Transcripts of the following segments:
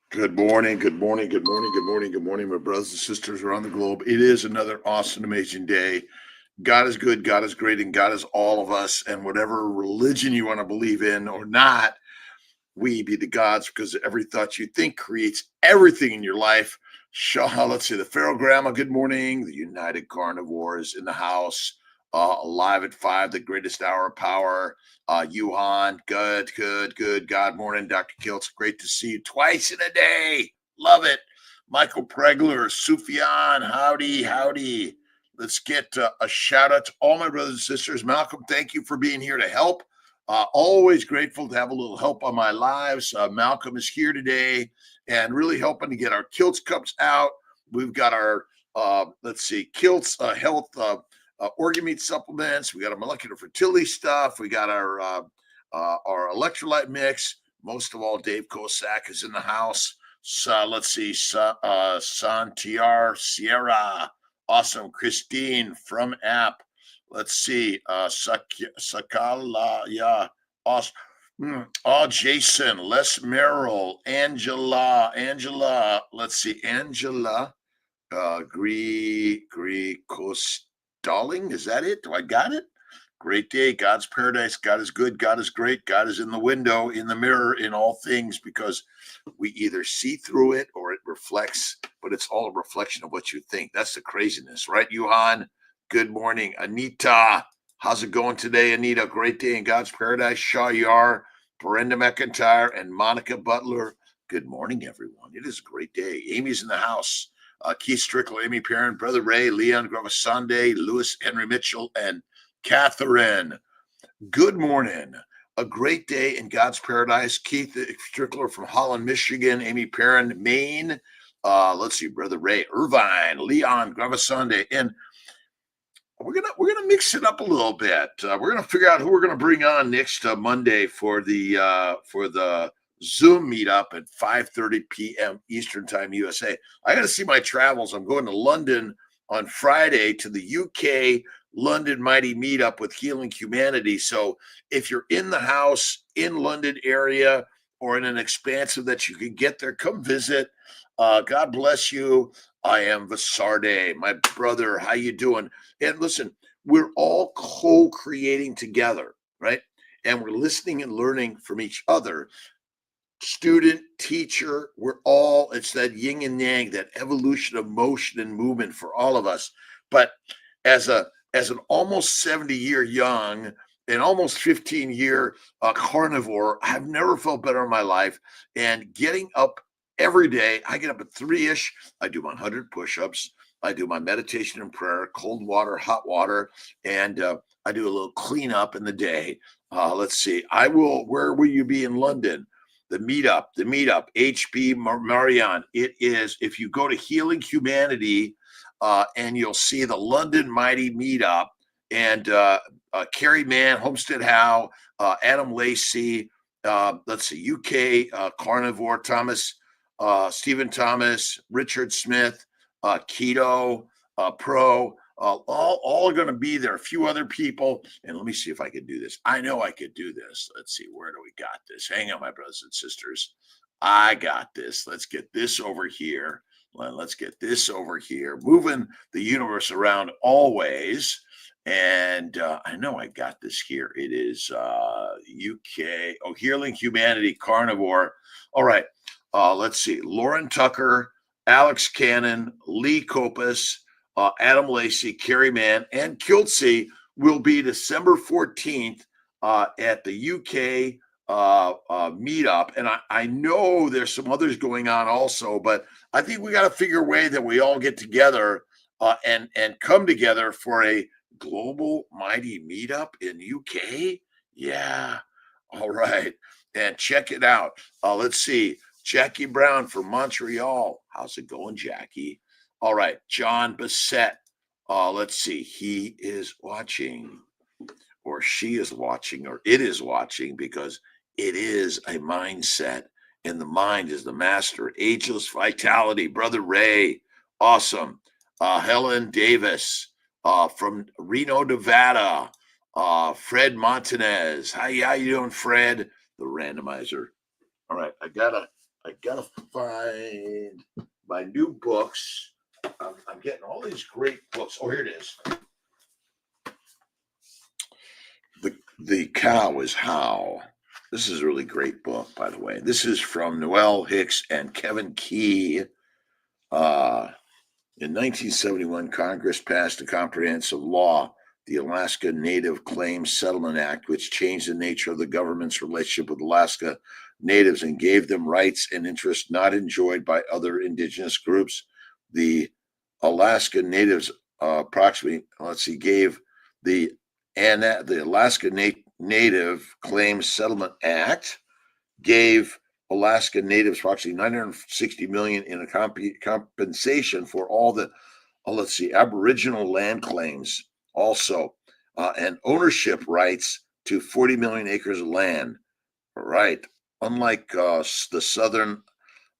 Good morning, good morning, good morning, good morning, good morning, my brothers and sisters around the globe. It is another awesome, amazing day. God is good, God is great, and God is all of us. And whatever religion you want to believe in or not, we be the gods because every thought you think creates everything in your life. Shah, let's see, the Pharaoh Grandma, good morning. The United Carnivores in the house, alive at 5, the greatest hour of power. Yuhan, good, good, good. God morning, Dr. Kiltz. Great to see you twice in a day. Love it. Michael Pregler, Sufyan, howdy, howdy. Let's get a shout out to all my brothers and sisters. Malcolm, thank you for being here to help. Always grateful to have a little help on my lives. Malcolm is here today and really helping to get our Kiltz Cups out. We've got our, Kiltz Health organ meat supplements. We got our molecular fertility stuff. We got our electrolyte mix. Most of all, Dave Kosak is in the house. So let's see, Santiar Sierra, awesome. Christine from App. Let's see, Sakala, yeah, awesome. Oh, Jason, Les Merrill, Angela. Let's see, Angela, Stalling. Is that it? Do I got it? Great day. God's paradise. God is good. God is great. God is in the window, in the mirror, in all things, because we either see through it or it reflects, but it's all a reflection of what you think. That's the craziness, right, Yuhan? Good morning. Anita, how's it going today, Anita? Great day in God's paradise. Shaw Yar, Brenda McIntyre, and Monica Butler. Good morning, everyone. It is a great day. Amy's in the house. Keith Strickler, Amy Perrin, Brother Ray, Leon Gravasande, Lewis Henry Mitchell, and Catherine. Good morning. A great day in God's paradise. Keith Strickler from Holland, Michigan. Amy Perrin, Maine. Let's see, Brother Ray, Irvine, Leon Gravasande, and we're gonna mix it up a little bit. We're gonna figure out who we're gonna bring on next Monday for the Zoom meetup at 5:30 p.m. Eastern Time, USA. I got to see my travels. I'm going to London on Friday to the UK London Mighty Meetup with Healing Humanity. So if you're in the house in London area or in an expansive that you can get there, come visit. God bless you. I am Vasarde, my brother. How you doing? And listen, we're all co-creating together, right? And we're listening and learning from each other. Student, teacher, it's that yin and yang, that evolution of motion and movement for all of us. But as an almost 70-year young and almost 15-year carnivore, I've never felt better in my life. And getting up every day, I get up at 3-ish. I do my 100 push-ups. I do my meditation and prayer, cold water, hot water, and I do a little cleanup in the day. Let's see. Where will you be in London? The meetup, HB Marion. It is, if you go to Healing Humanity, and you'll see the London Mighty Meetup, and Carrie Mann, Homestead Howe, Adam Lacey, let's see, UK Carnivore, Thomas, Stephen Thomas, Richard Smith, Keto Pro, all are going to be there. A few other people, and let me see if I can do this. I know I could do this. Let's see, where do we got this? Hang on, my brothers and sisters. I got this. Let's get this over here. Let's get this over here. Moving the universe around always. And I know I got this here. It is UK. Oh, Healing Humanity Carnivore. All right. Let's see. Lauren Tucker, Alex Cannon, Lee Kopus, Adam Lacey, Carrie Mann, and Kiltz will be December 14th at the UK meetup. And I know there's some others going on also, but I think we got to figure a way that we all get together and come together for a global mighty meetup in UK. Yeah. All right. And check it out. Let's see. Jackie Brown from Montreal. How's it going, Jackie? All right. John Bissett. Let's see. He is watching, or she is watching, or it is watching, because it is a mindset, and the mind is the master. Ageless Vitality, Brother Ray, awesome. Helen Davis from Reno, Nevada. Fred Montanez, how you doing, Fred? The randomizer. All right, I I gotta find my new books. I'm getting all these great books. Oh, here it is. The Cow is How. This is a really great book, by the way. This is from Noel Hicks and Kevin Key. In 1971, Congress passed a comprehensive law, the Alaska Native Claims Settlement Act, which changed the nature of the government's relationship with Alaska Natives and gave them rights and interests not enjoyed by other indigenous groups. The Alaska Natives gave the Alaska Native Claims Settlement Act gave Alaska Natives approximately $960 million in a compensation for all the, Aboriginal land claims also, and ownership rights to 40 million acres of land. Right. Unlike the southern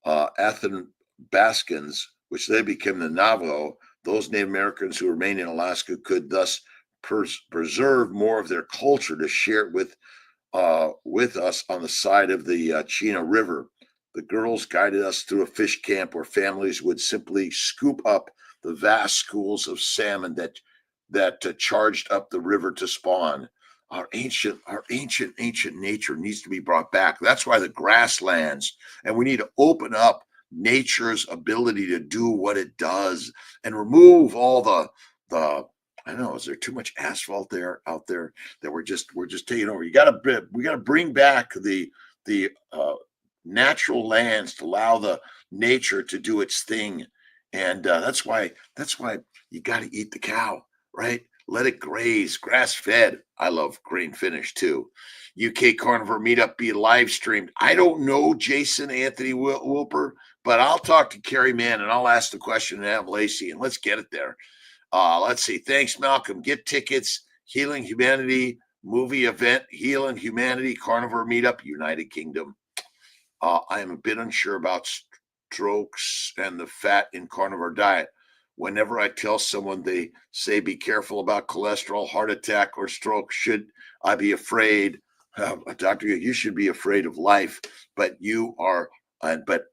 Athabascans, which they became the Navajo, those Native Americans who remained in Alaska could thus preserve more of their culture to share it with us on the side of the Chena River. The girls guided us through a fish camp where families would simply scoop up the vast schools of salmon that charged up the river to spawn. Our ancient nature needs to be brought back. That's why the grasslands, and we need to open up nature's ability to do what it does and remove all the I don't know, is there too much asphalt out there that we're just taking over? We gotta bring back the natural lands to allow the nature to do its thing. And that's why you got to eat the cow, right? Let it graze, grass fed. I love grain finish too. UK Carnivore Meetup be live streamed. I don't know Jason Anthony Wilper, but I'll talk to Carrie Mann and I'll ask the question and have Lacey, and let's get it there. Let's see. Thanks, Malcolm. Get tickets. Healing Humanity movie event. Healing Humanity Carnivore Meetup, United Kingdom. I am a bit unsure about strokes and the fat in carnivore diet. Whenever I tell someone, they say, be careful about cholesterol, heart attack, or stroke. Should I be afraid? Doctor, you should be afraid of life, but you are, but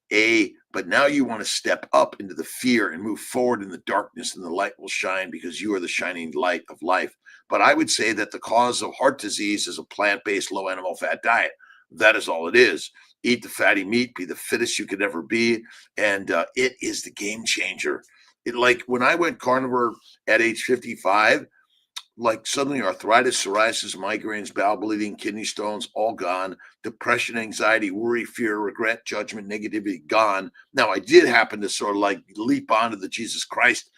now you want to step up into the fear and move forward in the darkness, and the light will shine because you are the shining light of life. But I would say that the cause of heart disease is a plant-based, low animal fat diet. That is all it is. Eat the fatty meat, be the fittest you could ever be. And it is the game changer. Like when I went carnivore at age 55, like suddenly arthritis, psoriasis, migraines, bowel bleeding, kidney stones, all gone. Depression, anxiety, worry, fear, regret, judgment, negativity, gone. Now, I did happen to sort of like leap onto the Jesus Christ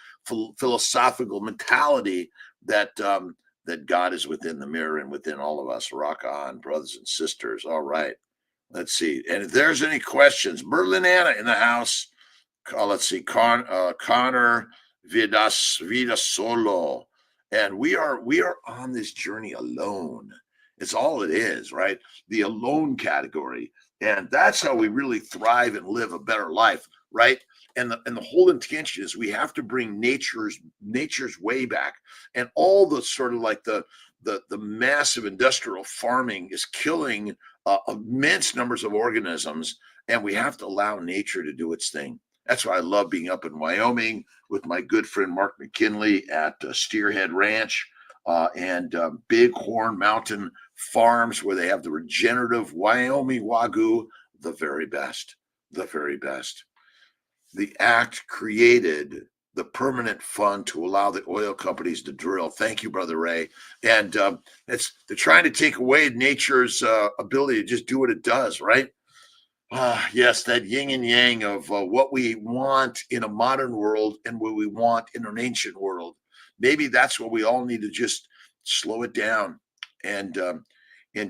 philosophical mentality that that God is within the mirror and within all of us. Rock on, brothers and sisters. All right. Let's see. And if there's any questions, Berlin Anna in the house. Let's see. Connor Vida Solo. And we are on this journey alone. It's all it is, right? The alone category. And that's how we really thrive and live a better life, right? And the whole intention is we have to bring nature's way back. And all the sort of like the massive industrial farming is killing immense numbers of organisms, and we have to allow nature to do its thing. That's why I love being up in Wyoming with my good friend Mark McKinley at Steerhead Ranch and Bighorn Mountain Farms, where they have the regenerative Wyoming Wagyu, the very best, the very best. The act created the permanent fund to allow the oil companies to drill. Thank you, Brother Ray. And they're trying to take away nature's ability to just do what it does, right? Yes, that yin and yang of what we want in a modern world and what we want in an ancient world. Maybe that's what we all need to just slow it down and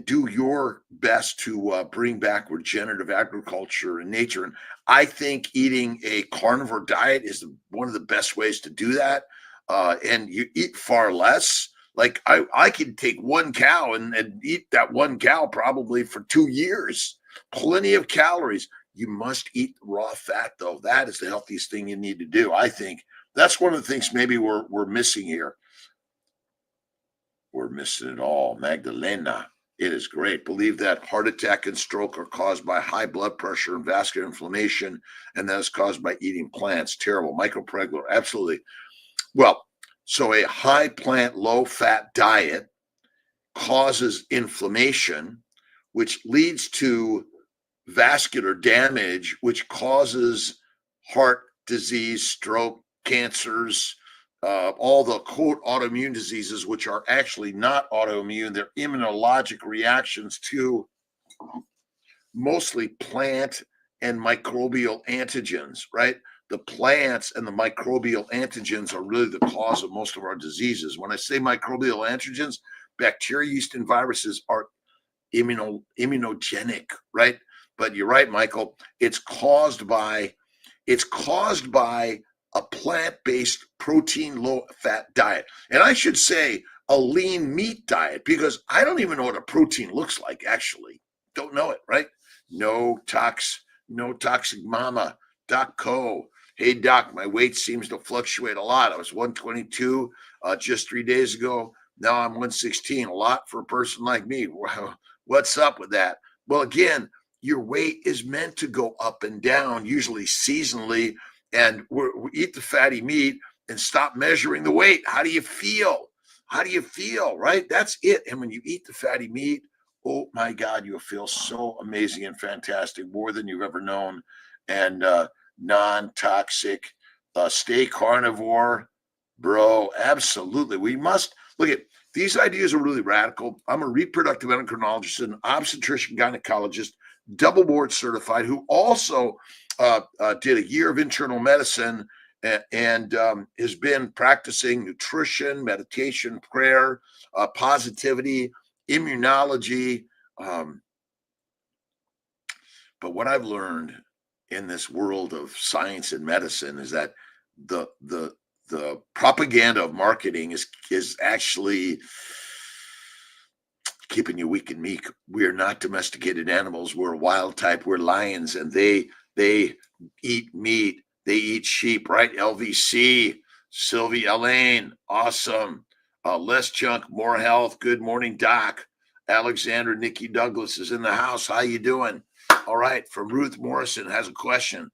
do your best to bring back regenerative agriculture and nature. And I think eating a carnivore diet is one of the best ways to do that. And you eat far less. Like I could take one cow and eat that one cow probably for 2 years. Plenty of calories. You must eat raw fat, though. That is the healthiest thing you need to do. I think that's one of the things maybe we're missing here. We're missing it all. Magdalena. It is great. Believe that heart attack and stroke are caused by high blood pressure and vascular inflammation, and that is caused by eating plants. Terrible. Micropregler, absolutely. Well, so a high plant, low fat diet causes inflammation, which leads to vascular damage, which causes heart disease, stroke, cancers, all the quote autoimmune diseases, which are actually not autoimmune. They're immunologic reactions to mostly plant and microbial antigens, right? The plants and the microbial antigens are really the cause of most of our diseases. When I say microbial antigens, bacteria, yeast, and viruses are immunogenic, right? But you're right, Michael. It's caused by a plant-based protein low-fat diet. And I should say a lean meat diet, because I don't even know what a protein looks like, actually. Don't know it, right? No toxic mama. Doc Co. Hey, Doc, my weight seems to fluctuate a lot. I was 122 just 3 days ago. Now I'm 116, a lot for a person like me. What's up with that? Well, again, your weight is meant to go up and down, usually seasonally, and we eat the fatty meat and stop measuring the weight. How do you feel? How do you feel, right? That's it. And when you eat the fatty meat, oh my God, you'll feel so amazing and fantastic, more than you've ever known. And non-toxic, stay carnivore, bro. Absolutely. We must look at these ideas are really radical. I'm a reproductive endocrinologist, an obstetrician gynecologist, double board certified, who also did a year of internal medicine and has been practicing nutrition, meditation, prayer, positivity, immunology. But what I've learned in this world of science and medicine is that the propaganda of marketing is actually keeping you weak and meek. We are not domesticated animals. We're wild type. We're lions, and they eat meat. They eat sheep, right? LVC, Sylvie Elaine, awesome. Less junk, more health. Good morning, Doc. Alexandra Nikki Douglas is in the house. How you doing? All right. From Ruth Morrison has a question.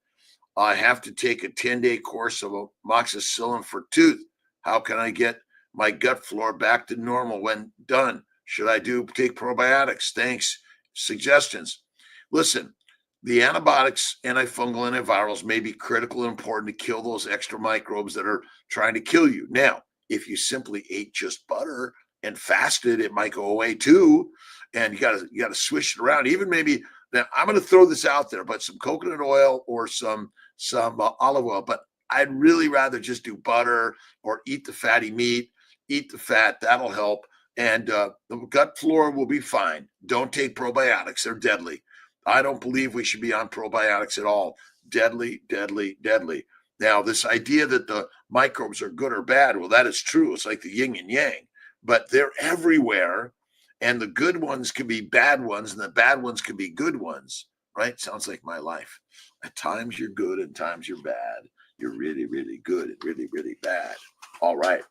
I have to take a 10-day course of amoxicillin for tooth. How can I get my gut flora back to normal when done? Should I take probiotics? Thanks. Suggestions. Listen, the antibiotics, antifungal, antivirals may be critical and important to kill those extra microbes that are trying to kill you. Now, if you simply ate just butter and fasted, it might go away too. And you gotta swish it around. Even maybe, now I'm going to throw this out there, but some coconut oil or some olive oil. But I'd really rather just do butter or eat the fatty meat, eat the fat. That'll help. And the gut flora will be fine. Don't take probiotics. They're deadly. I don't believe we should be on probiotics at all. Deadly, deadly, deadly. Now, this idea that the microbes are good or bad, well, that is true. It's like the yin and yang, but they're everywhere. And the good ones can be bad ones, and the bad ones can be good ones, right? Sounds like my life. At times you're good, and times you're bad. You're really, really good and really, really bad. All right.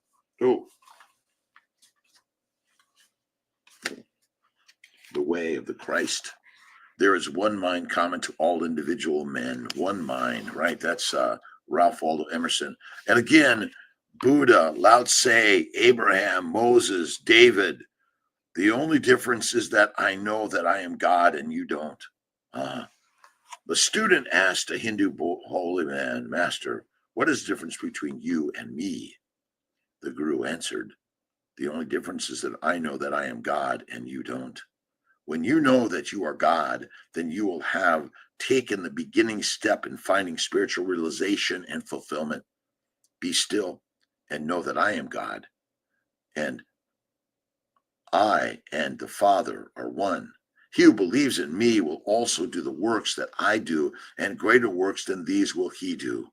Ooh. The way of the Christ. There is one mind common to all individual men. One mind, right? That's Ralph Waldo Emerson. And again, Buddha, Lao Tse, Abraham, Moses, David. The only difference is that I know that I am God and you don't. The student asked a Hindu holy man, Master, what is the difference between you and me? The Guru answered, the only difference is that I know that I am God and you don't. When you know that you are God, then you will have taken the beginning step in finding spiritual realization and fulfillment. Be still and know that I am God, and I and the Father are one. He who believes in me will also do the works that I do, and greater works than these will he do.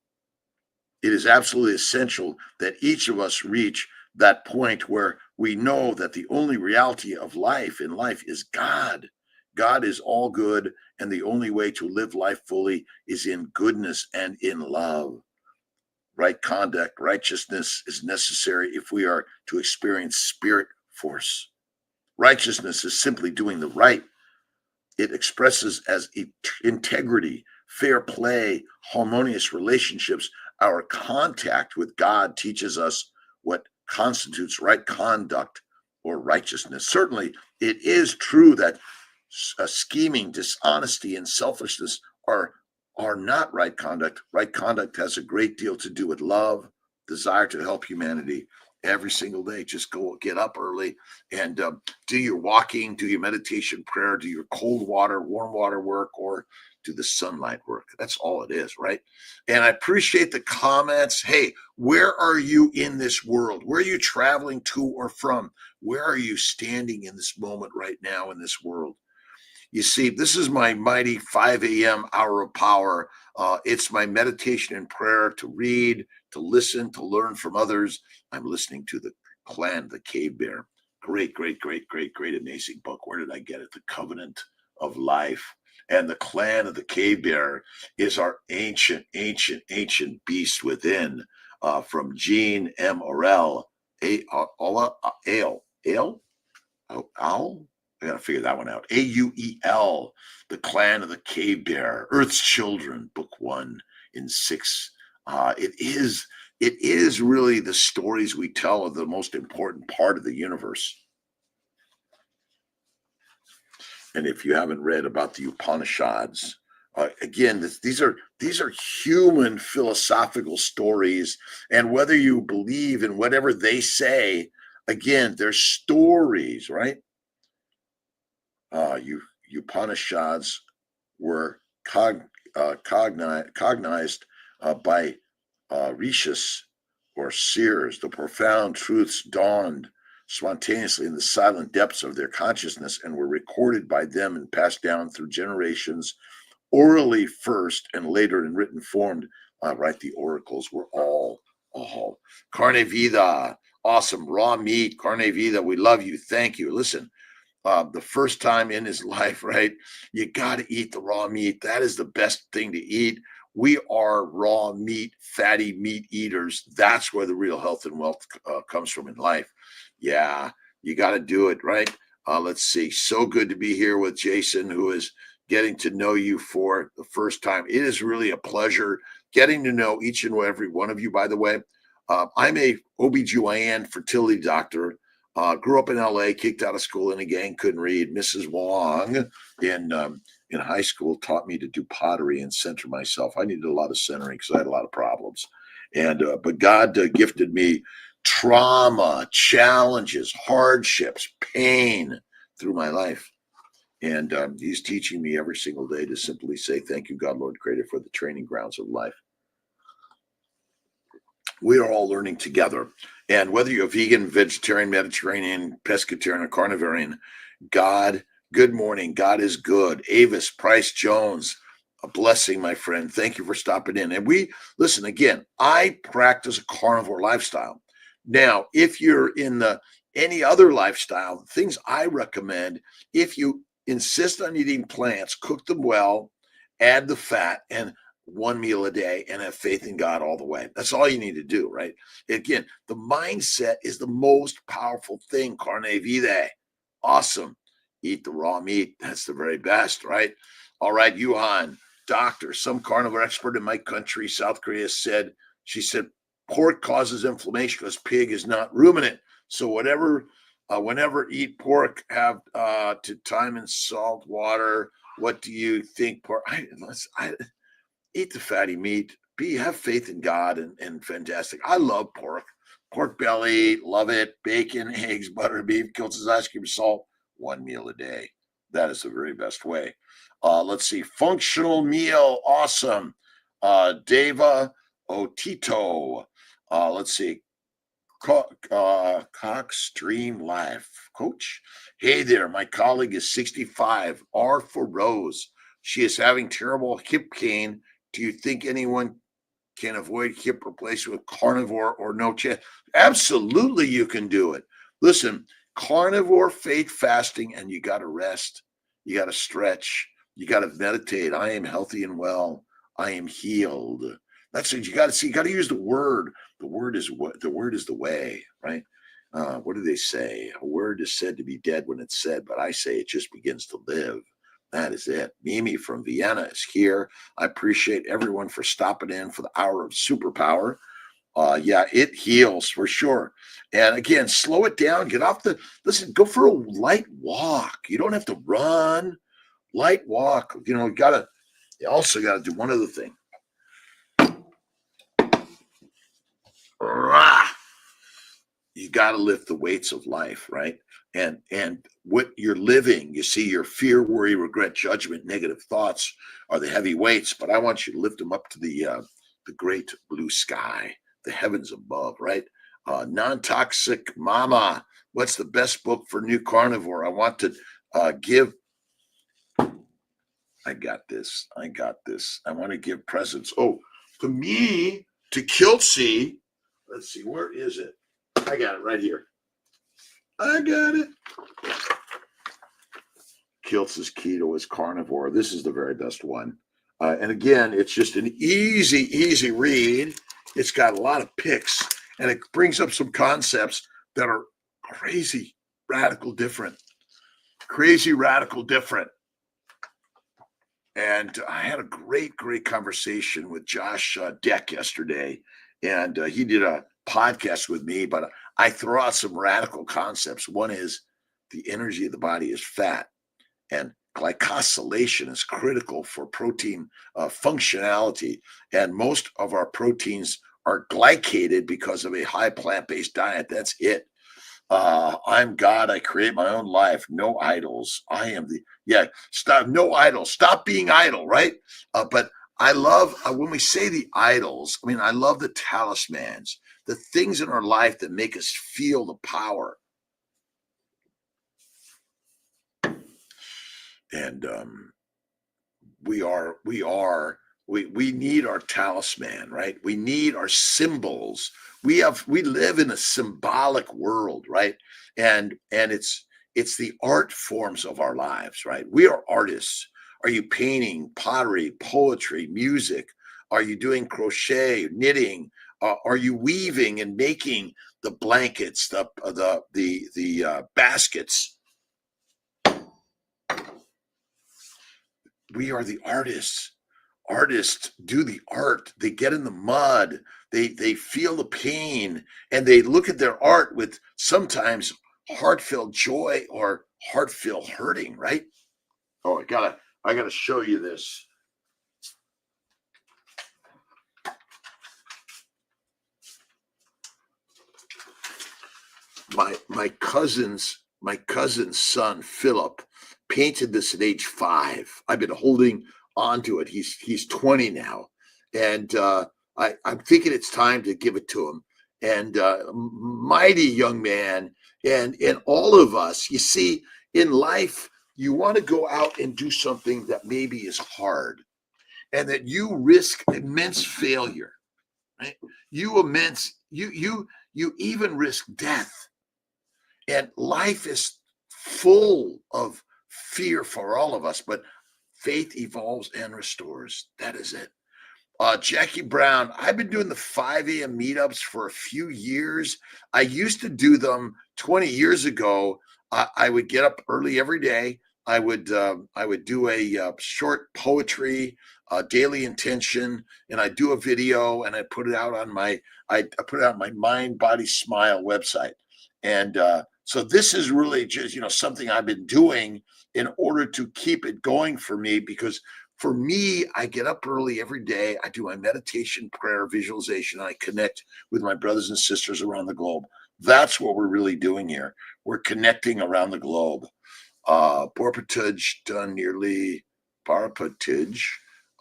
It is absolutely essential that each of us reach that point where we know that the only reality of life in life is God. God is all good, and the only way to live life fully is in goodness and in love. Right conduct, righteousness is necessary if we are to experience spirit force. Righteousness is simply doing the right. It expresses as integrity, fair play, harmonious relationships. Our contact with God teaches us what constitutes right conduct or righteousness. Certainly, it is true that scheming, dishonesty, and selfishness are not right conduct. Right conduct has a great deal to do with love, desire to help humanity every single day. Just go get up early and do your walking, do your meditation prayer, do your cold water, warm water work, or do the sunlight work. That's all it is, right? And I appreciate the comments. Hey, where are you in this world? Where are you traveling to or from? Where are you standing in this moment right now in this world? You see, this is my mighty 5 a.m. hour of power. It's my meditation and prayer to read, to listen, to learn from others. I'm listening to The Clan, the Cave Bear. Great, great, great, great, great, amazing book. Where did I get it? The Covenant of Life. And the Clan of the Cave Bear is our ancient, ancient, ancient beast within, from Jean M. Orell. Ale. Owl? I got to figure that one out. AUEL, The Clan of the Cave Bear, Earth's Children, Book 1 in 6. It is really the stories we tell of the most important part of the universe. And if you haven't read about the Upanishads, again, these are human philosophical stories, and whether you believe in whatever they say, again, they're stories, right? Upanishads were cognized by rishis or seers. The profound truths dawned spontaneously in the silent depths of their consciousness and were recorded by them and passed down through generations, orally first and later in written form. Right, the oracles were all carne vida. Awesome. Raw meat, carne vida. We love you. Thank you. Listen, the first time in his life, right? You got to eat the raw meat. That is the best thing to eat. We are raw meat, fatty meat eaters. That's where the real health and wealth comes from in life. Yeah, you got to do it, right? Let's see. So good to be here with Jason, who is getting to know you for the first time. It is really a pleasure getting to know each and every one of you, by the way. I'm a OBGYN fertility doctor. Grew up in LA, kicked out of school in a gang, couldn't read. Mrs. Wong in high school taught me to do pottery and center myself. I needed a lot of centering because I had a lot of problems. And but God gifted me trauma, challenges, hardships, pain through my life. And he's teaching me every single day to simply say, thank you, God, Lord Creator, for the training grounds of life. We are all learning together. And whether you're vegan, vegetarian, Mediterranean, pescatarian, or carnivorian, God, good morning. God is good. Avis Price Jones, a blessing, my friend. Thank you for stopping in. And listen, again, I practice a carnivore lifestyle. Now, if you're in any other lifestyle, things I recommend, if you insist on eating plants, cook them well, add the fat, and one meal a day, and have faith in God all the way. That's all you need to do, right? Again, the mindset is the most powerful thing. Carne vitae. Awesome. Eat the raw meat. That's the very best, right? All right, Yuhan, doctor, some carnivore expert in my country, South Korea, said pork causes inflammation because pig is not ruminant. So whenever eat pork, have to time in salt water. What do you think? Pork? Eat the fatty meat. Have faith in God and fantastic. I love pork belly, love it. Bacon, eggs, butter, beef, Kiltz's ice cream, salt. One meal a day. That is the very best way. Let's see. Functional meal, awesome. Deva Otito. Let's see. Cox Dream Life Coach. Hey there, my colleague is 65. R for Rose. She is having terrible hip pain. Do you think anyone can avoid hip replacement with carnivore or no chance? Absolutely, you can do it. Listen, carnivore, faith fasting, and you got to rest. You got to stretch. You got to meditate. I am healthy and well. I am healed. That's it. You got to see. You got to use the word. The word is the way, right? What do they say? A word is said to be dead when it's said, but I say it just begins to live. That is it. Mimi from Vienna is here. I appreciate everyone for stopping in for the hour of superpower. Yeah, it heals for sure. And again, slow it down. Get off the, listen, go for a light walk. You don't have to run. Light walk. You also got to do one other thing. You got to lift the weights of life, right? And what you're living, you see, your fear, worry, regret, judgment, negative thoughts are the heavy weights, but I want you to lift them up to the great blue sky, the heavens above, right? Non-toxic mama. What's the best book for new carnivore? I want to give. I got this. I want to give presents. Oh, to me, to Kiltz. Let's see, where is it? I got it right here. I got it. Kiltz's Keto is Carnivore. This is the very best one. And again, it's just an easy read. It's got a lot of picks, and it brings up some concepts that are crazy, radical different. And I had a great conversation with Josh Deck yesterday, and he did a podcast with me, but I throw out some radical concepts. One is the energy of the body is fat, and glycosylation is critical for protein functionality. And most of our proteins are glycated because of a high plant-based diet. That's it. I'm God. I create my own life. No idols. I am stop. No idols. Stop being idle. Right. But I love when we say the idols. I mean, I love the talismans, the things in our life that make us feel the power. And we need our talisman, right? We need our symbols. We live in a symbolic world, right? And it's the art forms of our lives, right? We are artists. Are you painting, pottery, poetry, music? Are you doing crochet, knitting? Are you weaving and making the blankets, the baskets? We are the artists. Artists do the art. They get in the mud. They feel the pain, and they look at their art with sometimes heartfelt joy or heartfelt hurting, right? Oh, I gotta show you this. My cousin's son Philip painted this at age 5. I've been holding onto it. He's 20 now, and I'm thinking it's time to give it to him. And mighty young man, and all of us, you see, in life, you want to go out and do something that maybe is hard, and that you risk immense failure, right? You even risk death, and life is full of fear for all of us, but faith evolves and restores. That is it. Jackie Brown, I've been doing the 5 a.m. meetups for a few years. I used to do them 20 years ago. I would get up early every day. I would do a short poetry, daily intention, and I do a video, and I put it out on my Mind Body Smile website. And so this is really just something I've been doing in order to keep it going for me, because for me, I get up early every day. I do my meditation, prayer, visualization. I connect with my brothers and sisters around the globe. That's what we're really doing here. We're connecting around the globe. Borpatuj done nearly Barpatuj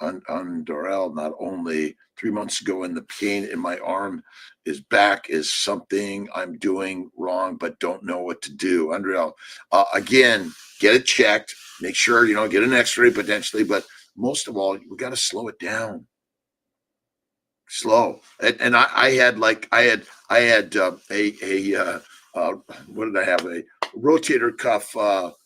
on Dorel, not only 3 months ago, and the pain in my arm is back is something I'm doing wrong, but don't know what to do. Andriel, again, get it checked. Make sure, get an x-ray potentially, but most of all, we got to slow it down. Slow. And I had what did I have? A rotator cuff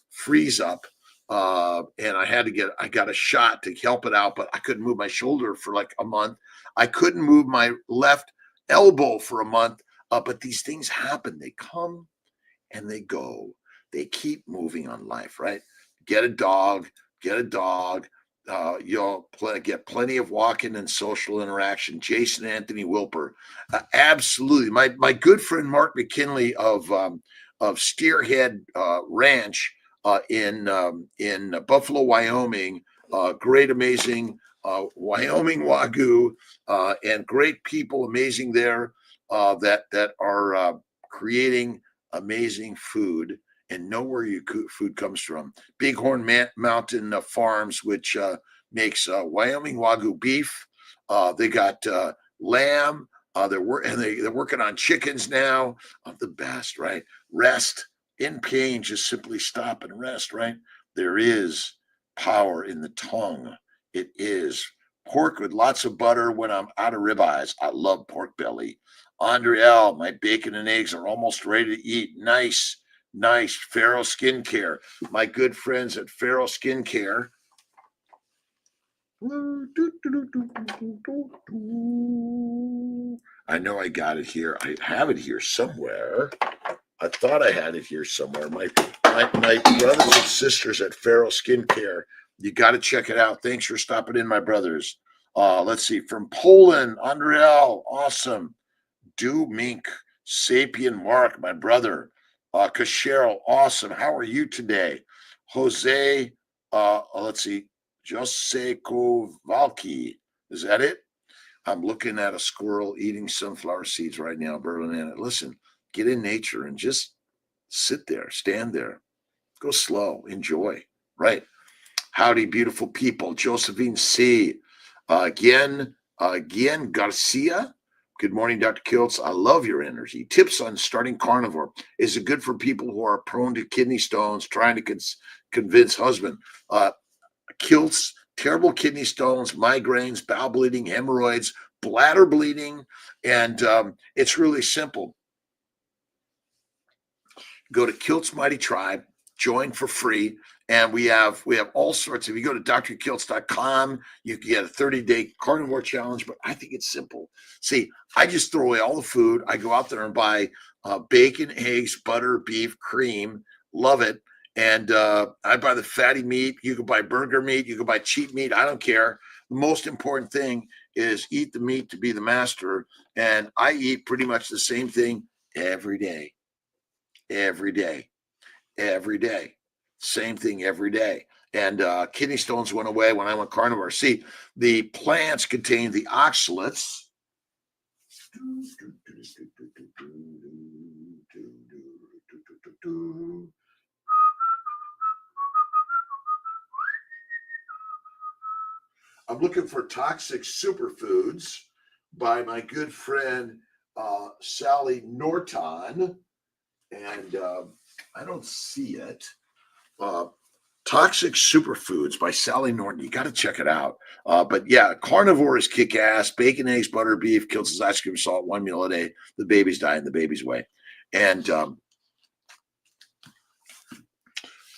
freeze up. And I got a shot to help it out, but I couldn't move my shoulder for like a month. I couldn't move my left elbow for a month. But these things happen. They come and they go. They keep moving on life, right? Get a dog, get a dog. You'll get plenty of walking and social interaction. Jason Anthony Wilper, absolutely. My good friend Mark McKinley of Steerhead Ranch in Buffalo, Wyoming. Great, amazing Wyoming Wagyu, and great people, amazing there that are creating amazing food and know where your food comes from. Bighorn Mountain Farms, which makes Wyoming Wagyu beef. They got lamb. They're working on chickens now. The best, right? Rest in pain. Just simply stop and rest, right? There is power in the tongue. It is pork with lots of butter when I'm out of ribeyes. I love pork belly. Andre L, my bacon and eggs are almost ready to eat. Nice. Farrell Skincare. My good friends at Farrell Skincare. I know I got it here. I have it here somewhere. I thought I had it here somewhere. My brothers and sisters at Farrell Skincare. You got to check it out. Thanks for stopping in, my brothers. Let's see. From Poland, Andriel, awesome. Do Mink, Sapien Mark, my brother. Kashero, awesome. How are you today? Jose, let's see. Jose Kovalki. Is that it? I'm looking at a squirrel eating sunflower seeds right now, Berlin. Listen, get in nature and just sit there, stand there. Go slow, enjoy. Right. Howdy, beautiful people. Josephine C. Again, Garcia. Good morning, Dr. Kiltz. I love your energy. Tips on starting carnivore. Is it good for people who are prone to kidney stones, trying to convince husband? Kiltz, terrible kidney stones, migraines, bowel bleeding, hemorrhoids, bladder bleeding. And it's really simple. Go to Kiltz Mighty Tribe, join for free. And we have all sorts. If you go to drkiltz.com, you can get a 30-day carnivore challenge. But I think it's simple. See, I just throw away all the food. I go out there and buy bacon, eggs, butter, beef, cream. Love it. And I buy the fatty meat. You can buy burger meat. You can buy cheap meat. I don't care. The most important thing is eat the meat to be the master. And I eat pretty much the same thing every day. Every day. Same thing every day. And kidney stones went away when I went carnivore. See, the plants contain the oxalates. I'm looking for toxic superfoods by my good friend Sally Norton. And I don't see it. Toxic Superfoods by Sally Norton. You got to check it out. But yeah, carnivore is kick ass. Bacon, eggs, butter, beef, Kiltz ice cream, salt, one meal a day. The baby's dying the baby's way. And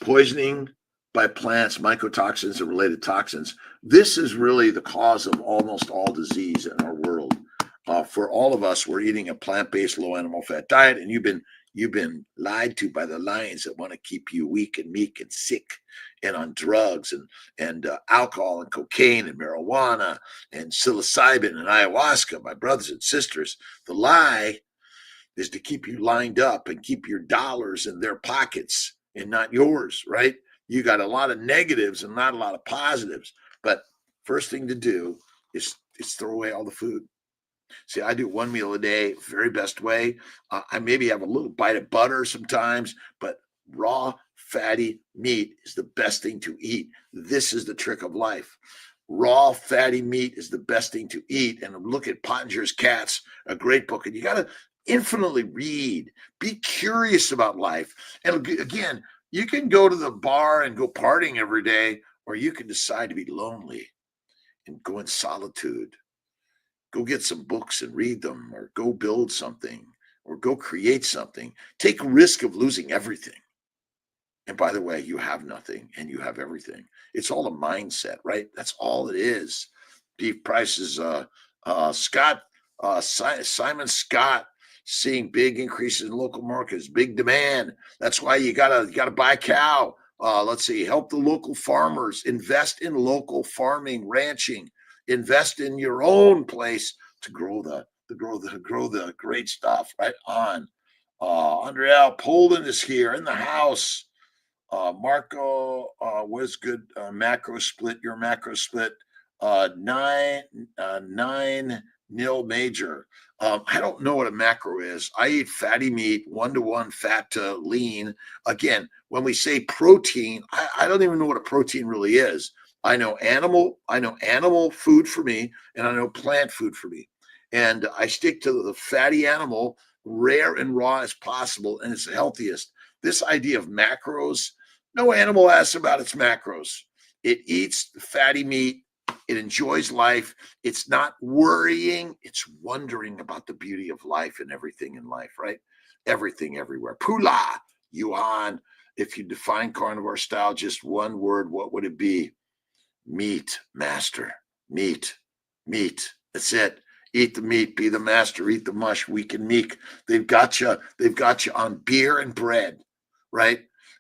poisoning by plants, mycotoxins, and related toxins. This is really the cause of almost all disease in our world. For all of us, we're eating a plant-based, low animal fat diet, and you've been lied to by the lions that want to keep you weak and meek and sick and on drugs and alcohol and cocaine and marijuana and psilocybin and ayahuasca. My brothers and sisters, the lie is to keep you lined up and keep your dollars in their pockets and not yours, right? You got a lot of negatives and not a lot of positives. But first thing to do is throw away all the food. See, I do one meal a day, very best way. I maybe have a little bite of butter sometimes, but raw fatty meat is the best thing to eat. This is the trick of life. Raw fatty meat is the best thing to eat. And look at Pottinger's Cats, a great book. And you got to infinitely read. Be curious about life. And again, you can go to the bar and go partying every day, or you can decide to be lonely and go in solitude. Go get some books and read them, or go build something, or go create something. Take a risk of losing everything. And by the way, you have nothing and you have everything. It's all a mindset, right? That's all it is. Beef prices, Simon Scott seeing big increases in local markets, big demand. That's why you gotta buy cow. Let's see, help the local farmers, invest in local farming, ranching, invest in your own place to grow the great stuff. Right on. Andrea, Poland is here in the house. Marco was good. Macro split, your macro split. 9 nil major. I don't know what a macro is. I eat fatty meat, 1-to-1 fat to lean. Again, when we say protein, I don't even know what a protein really is. I know animal food for me, and I know plant food for me. And I stick to the fatty animal, rare and raw as possible, and it's the healthiest. This idea of macros, no animal asks about its macros. It eats the fatty meat. It enjoys life. It's not worrying. It's wondering about the beauty of life and everything in life, right? Everything, everywhere. Pula, Yuan. If you define carnivore style, just one word, what would it be? Meat, master. Meat. That's it. Eat the meat, be the master, eat the mush, weak and meek. They've got you on beer and bread, right?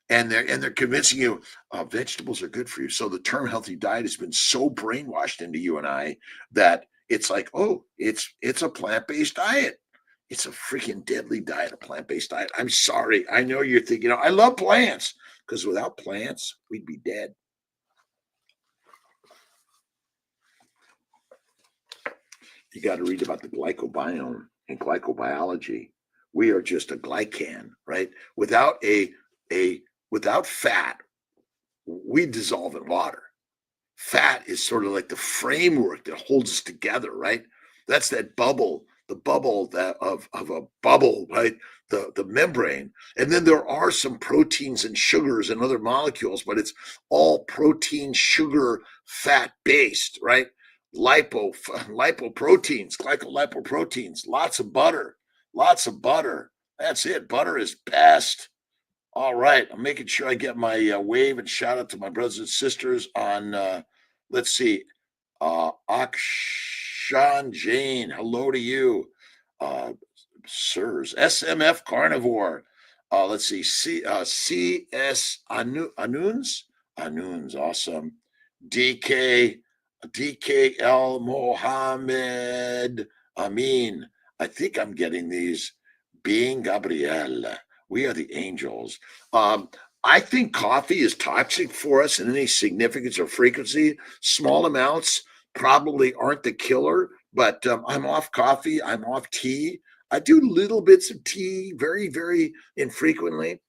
And they're convincing you vegetables are good for you. So the term healthy diet has been so brainwashed into you and I that it's like, oh, it's a plant-based diet. It's a freaking deadly diet, a plant-based diet. I'm sorry. I know you're thinking, I love plants, because without plants, we'd be dead. You got to read about the glycobiome and glycobiology. We are just a glycan, right? Without fat, we dissolve in water. Fat is sort of like the framework that holds us together, right? That's that bubble, the bubble of a bubble, right? The membrane. And then there are some proteins and sugars and other molecules, but it's all protein, sugar, fat based, right? Lipoproteins, glycolipoproteins, lots of butter. That's it. Butter is best. All right. I'm making sure I get my wave and shout out to my brothers and sisters on, let's see, Akshan Jane. Hello to you. Sirs. SMF Carnivore. Let's see. CS Anuns. Awesome. DKL Mohammed Amin. I think I'm getting these. Being Gabriel. We are the angels. I think coffee is toxic for us in any significance or frequency. Small amounts probably aren't the killer, but I'm off coffee. I'm off tea. I do little bits of tea very, very infrequently.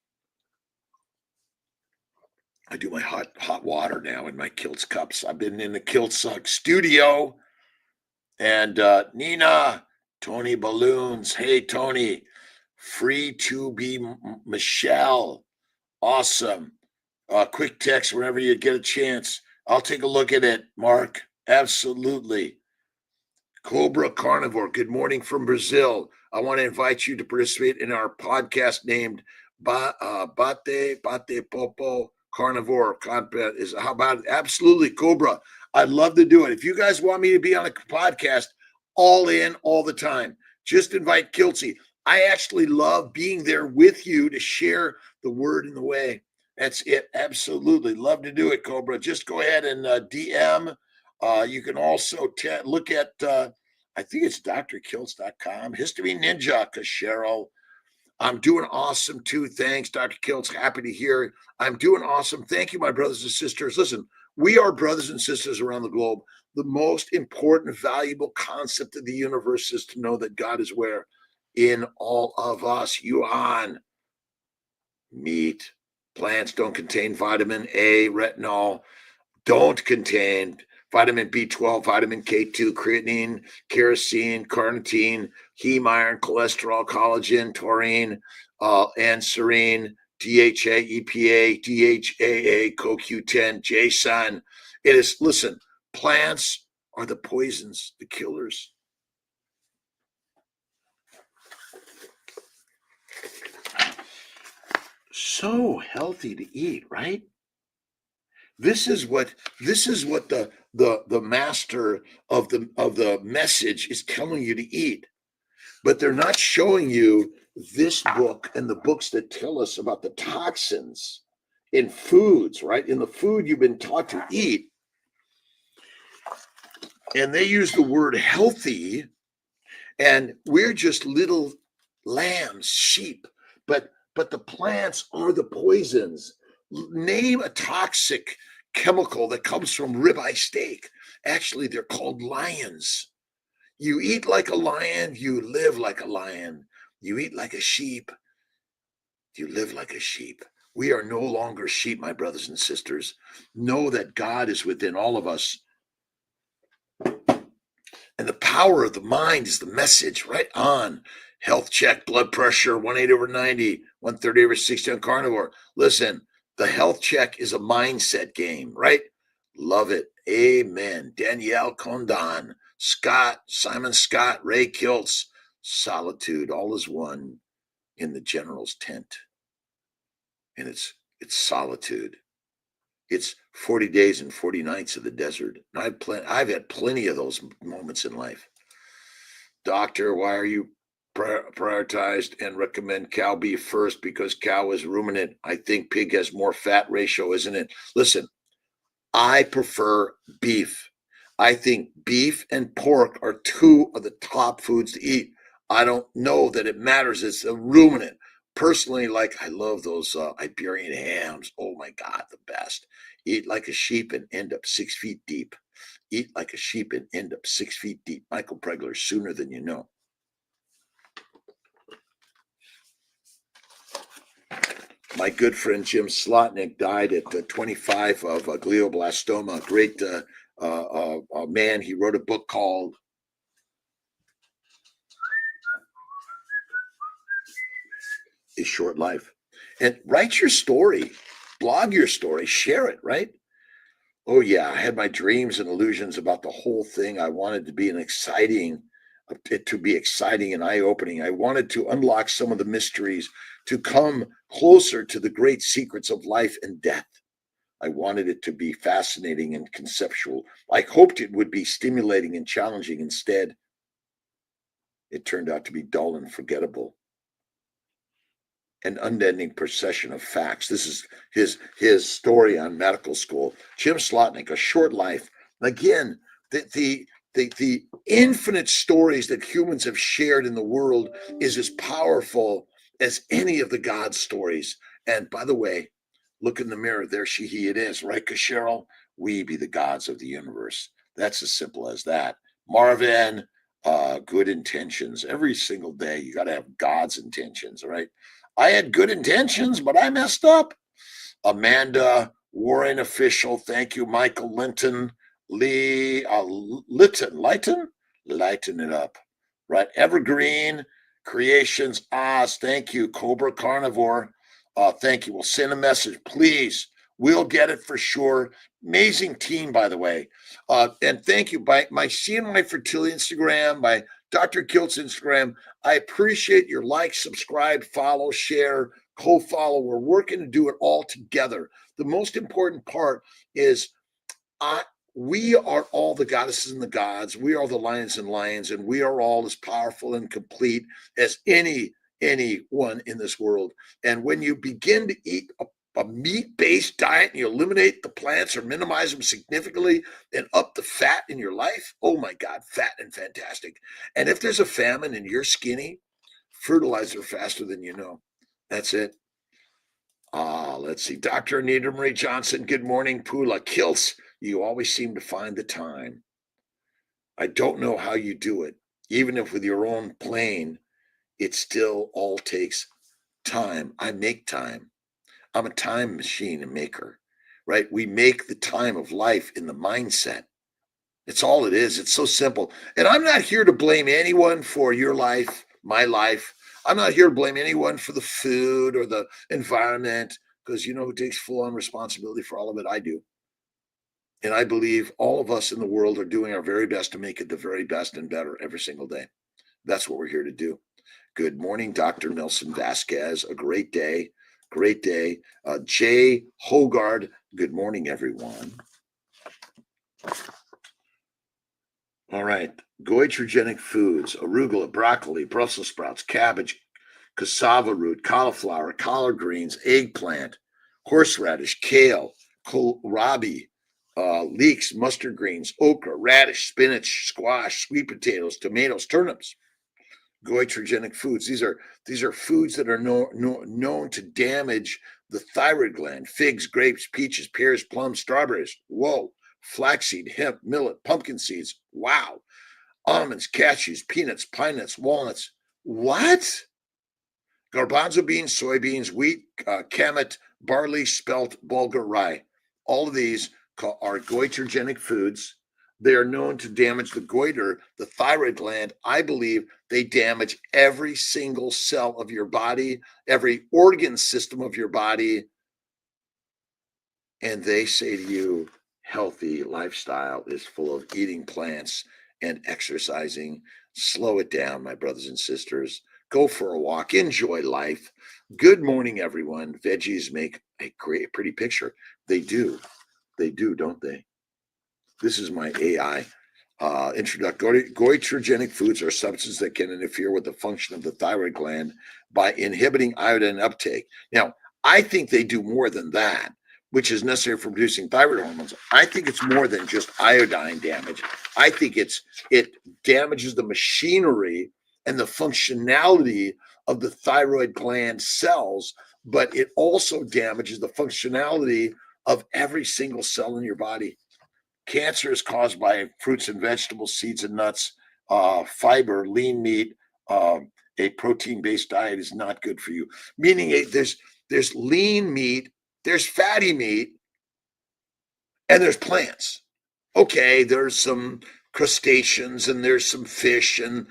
I do my hot water now in my Kiltz cups. I've been in the Kiltz studio. And Nina, Tony Balloons. Hey, Tony. Free to be Michelle. Awesome. Quick text whenever you get a chance. I'll take a look at it, Mark. Absolutely. Cobra Carnivore. Good morning from Brazil. I want to invite you to participate in our podcast named Bate Popo Carnivore. How about it? Absolutely, Cobra. I'd love to do it. If you guys want me to be on a podcast, all in, all the time, just invite Kiltzy. I actually love being there with you to share the word and the way. That's it. Absolutely. Love to do it, Cobra. Just go ahead and DM. You can also look at, I think it's Dr.Kiltz.com. History Ninja, Cheryl. I'm doing awesome too. Thanks, Dr. Kiltz. Happy to hear. I'm doing awesome. Thank you, my brothers and sisters. Listen, we are brothers and sisters around the globe. The most important, valuable concept of the universe is to know that God is where? In all of us. Yuan. Meat. Plants don't contain vitamin A, retinol. Don't contain vitamin B12, vitamin K2, creatinine, kerosene, carnitine, heme iron, cholesterol, collagen, taurine, and serine, DHA, EPA, DHAA, CoQ10, JSON. It is, listen, plants are the poisons, the killers. So healthy to eat, right? This is what the master of the message is telling you to eat. but they're not showing you this book and the books that tell us about the toxins in foods, right? In the food you've been taught to eat. And they use the word healthy, and we're just little lambs, sheep, but the plants are the poisons. Name a toxic chemical that comes from ribeye steak. Actually, they're called lions. You eat like a lion, you live like a lion. You eat like a sheep, you live like a sheep. We are no longer sheep, my brothers and sisters. Know that God is within all of us. And the power of the mind is the message. Right on. Health check, blood pressure, 180/90, 130/60 on carnivore. Listen, the health check is a mindset game, right? Love it. Amen. Danielle Condon, Scott, Simon Scott, Ray Kiltz, solitude, all is one in the general's tent. And it's solitude. It's 40 days and 40 nights of the desert. I've had plenty of those moments in life. Doctor, why are you prioritized and recommend cow beef first? Because cow is ruminant. I think pig has more fat ratio, isn't it? Listen, I prefer beef. I think beef and pork are two of the top foods to eat. I don't know that it matters. It's a ruminant. Personally, like I love those Iberian hams. Oh my God, the best. Eat like a sheep and end up 6 feet deep. Eat like a sheep and end up 6 feet deep. Michael Pregler, sooner than you know. My good friend Jim Slotnick died at 25 of glioblastoma. Great man. He wrote a book called A Short Life. And write your story, blog your story, share it, right? Oh yeah, I had my dreams and illusions about the whole thing. I wanted to be exciting and eye-opening. I wanted to unlock some of the mysteries, to come closer to the great secrets of life and death. I wanted it to be fascinating and conceptual. I hoped it would be stimulating and challenging. Instead, it turned out to be dull and forgettable. An unending procession of facts. This is his story on medical school. Jim Slotnick, A Short Life. Again, the infinite stories that humans have shared in the world is as powerful as any of the God stories. And by the way, look in the mirror. There he it is, right, Cheryl? We be the gods of the universe. That's as simple as that. Marvin, good intentions. Every single day, you got to have God's intentions, right? I had good intentions, but I messed up. Amanda, Warren official. Thank you, Michael Linton. Lee, Lighten it up. Right. Evergreen Creations, Oz. Thank you. Cobra Carnivore. Thank you. We'll send a message, please. We'll get it for sure. Amazing team, by the way. And thank you. By my CNY Fertility Instagram, my Dr. Kiltz Instagram. I appreciate your like, subscribe, follow, share, co-follow. We're working to do it all together. The most important part is we are all the goddesses and the gods. We are the lions and lions, and we are all as powerful and complete as anyone in this world. And when you begin to eat a meat-based diet and you eliminate the plants or minimize them significantly and up the fat in your life, oh my God, fat and fantastic. And if there's a famine and you're skinny, fertilizer faster than you know. That's it. Let's see. Dr. Anita Marie Johnson, good morning. Pula Kiltz, you always seem to find the time. I don't know how you do it. Even if with your own plane, it still all takes time. I make time. I'm a time machine and maker, right? We make the time of life in the mindset. It's all it is. It's so simple. And I'm not here to blame anyone for your life, my life. I'm not here to blame anyone for the food or the environment, because you know who takes full-on responsibility for all of it? I do. And I believe all of us in the world are doing our very best to make it the very best and better every single day. That's what we're here to do. Good morning, Dr. Nelson Vasquez. A great day. Great day. Jay Hogard. Good morning, everyone. All right. Goitrogenic foods, arugula, broccoli, Brussels sprouts, cabbage, cassava root, cauliflower, collard greens, eggplant, horseradish, kale, kohlrabi, leeks, mustard greens, okra, radish, spinach, squash, sweet potatoes, tomatoes, turnips. Goitrogenic foods. These are foods that are known to damage the thyroid gland. Figs, grapes, peaches, pears, plums, strawberries. Whoa. Flaxseed, hemp, millet, pumpkin seeds. Wow. Almonds, cashews, peanuts, pine nuts, walnuts. What? Garbanzo beans, soybeans, wheat, kamut, barley, spelt, bulgur, rye. All of these are goitrogenic foods. They are known to damage the goiter, the thyroid gland. I believe they damage every single cell of your body, every organ system of your body. And they say to you, healthy lifestyle is full of eating plants and exercising. Slow it down, my brothers and sisters. Go for a walk. Enjoy life. Good morning, everyone. Veggies make a great, pretty picture. They do. They do, don't they? This is my AI introductory. Goitrogenic foods are substances that can interfere with the function of the thyroid gland by inhibiting iodine uptake. Now, I think they do more than that, which is necessary for producing thyroid hormones. I think it's more than just iodine damage. I think it damages the machinery and the functionality of the thyroid gland cells, but it also damages the functionality of every single cell in your body. Cancer is caused by fruits and vegetables, seeds and nuts, fiber, lean meat. A protein-based diet is not good for you. Meaning there's lean meat, there's fatty meat, and there's plants. Okay, there's some crustaceans and there's some fish and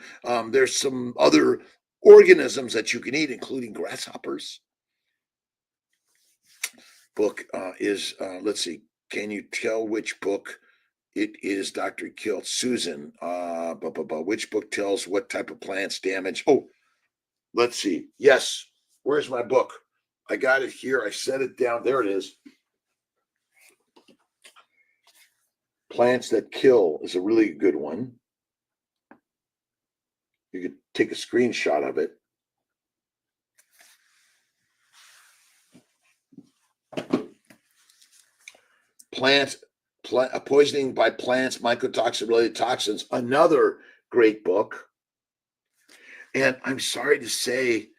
there's some other organisms that you can eat, including grasshoppers. Book is, let's see, can you tell which book it is? Dr. Kiltz, Susan, which book tells what type of plants damage? Oh, let's see. Yes, where's my book? I got it here. I set it down. There it is. Plants That Kill is a really good one. You could take a screenshot of it. Poisoning by plants, mycotoxin-related toxins, another great book. And I'm sorry to say,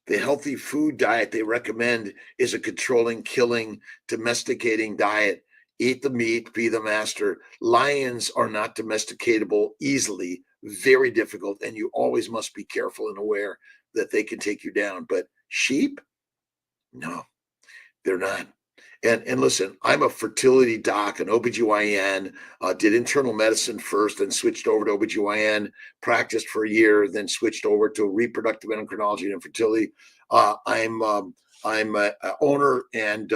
the healthy food diet they recommend is a controlling, killing, domesticating diet. Eat the meat, be the master. Lions are not domesticatable easily, very difficult, and you always must be careful and aware that they can take you down. But sheep, no, they're not. And listen, I'm a fertility doc, an OBGYN, did internal medicine first, then switched over to OBGYN, practiced for a year, then switched over to reproductive endocrinology and infertility. I'm an owner and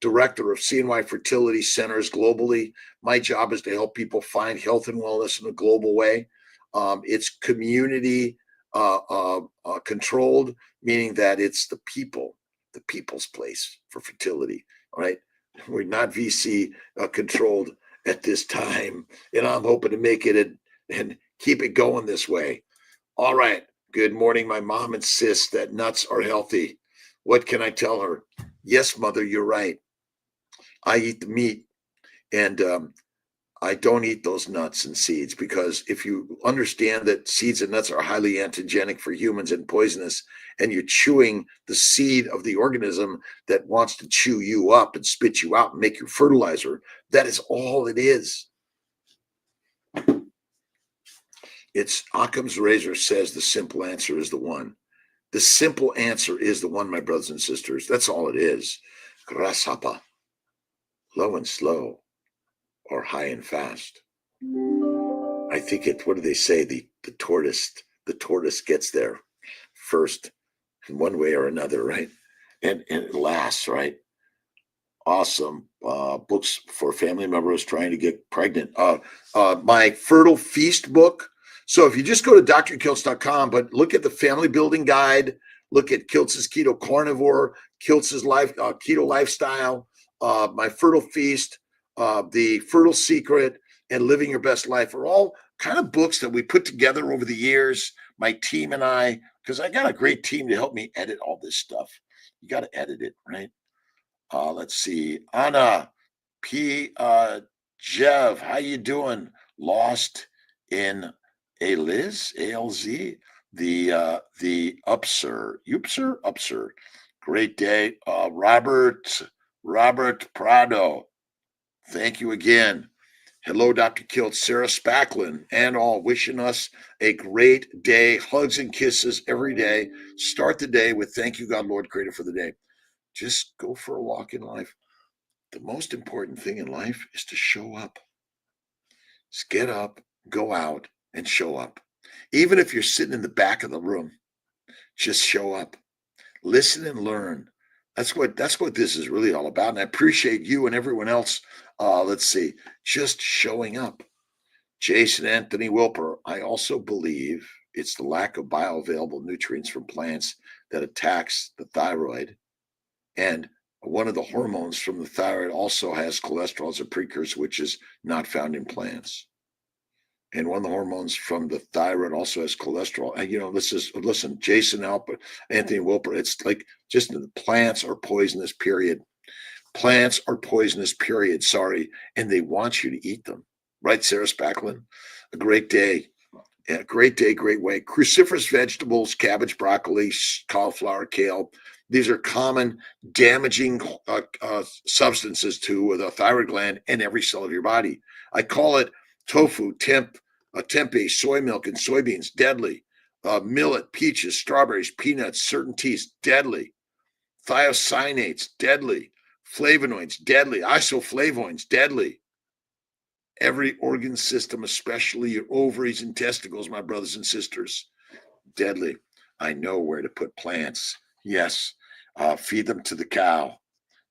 director of CNY fertility centers globally. My job is to help people find health and wellness in a global way. It's community controlled, meaning that it's the people's place for fertility. All right. We're not VC controlled at this time. And I'm hoping to make it and keep it going this way. All right. Good morning. My mom insists that nuts are healthy. What can I tell her? Yes, mother, you're right. I eat the meat and I don't eat those nuts and seeds, because if you understand that seeds and nuts are highly antigenic for humans and poisonous, and you're chewing the seed of the organism that wants to chew you up and spit you out and make you fertilizer, that is all it is. It's Occam's razor says the simple answer is the one. The simple answer is the one, my brothers and sisters. That's all it is. Grasshopper, low and slow, or high and fast. I think what do they say? The tortoise gets there first in one way or another, right? And it lasts, right? Awesome. Books for family members trying to get pregnant. My Fertile Feast book. So if you just go to drkiltz.com, but look at the family building guide, look at Kiltz's Keto Carnivore, Kiltz's Keto Lifestyle, my Fertile Feast, the Fertile Secret, and Living Your Best Life are all kind of books that we put together over the years, my team and I, because I got a great team to help me edit all this stuff. You got to edit it, right? Let's see. Anna P. Jev, how you doing? Lost in a Liz, ALZ, the Upser. Great day. Robert Prado. Thank you again. Hello, Dr. Kiltz, Sarah Spacklin, and all wishing us a great day. Hugs and kisses every day. Start the day with thank you, God, Lord, Creator, for the day. Just go for a walk in life. The most important thing in life is to show up. Just get up, go out, and show up. Even if you're sitting in the back of the room, just show up. Listen and learn. That's what this is really all about. And I appreciate you and everyone else. Let's see, just showing up. Jason Anthony Wilper, I also believe it's the lack of bioavailable nutrients from plants that attacks the thyroid. And one of the hormones from the thyroid also has cholesterol as a precursor, which is not found in plants. And one of the hormones from the thyroid also has cholesterol. And, listen, Jason Anthony Wilper, it's like just the plants are poisonous, period. Plants are poisonous, period. Sorry. And they want you to eat them. Right, Sarah Spacklin? A great day. Yeah, great day, great way. Cruciferous vegetables, cabbage, broccoli, cauliflower, kale. These are common damaging substances to the thyroid gland and every cell of your body. I call it tofu, tempeh, soy milk, and soybeans, deadly. Millet, peaches, strawberries, peanuts, certain teas, deadly. Thiocyanates, deadly. Flavonoids, deadly. Isoflavones, deadly. Every organ system, especially your ovaries and testicles, my brothers and sisters, deadly. I know where to put plants. Yes, feed them to the cow.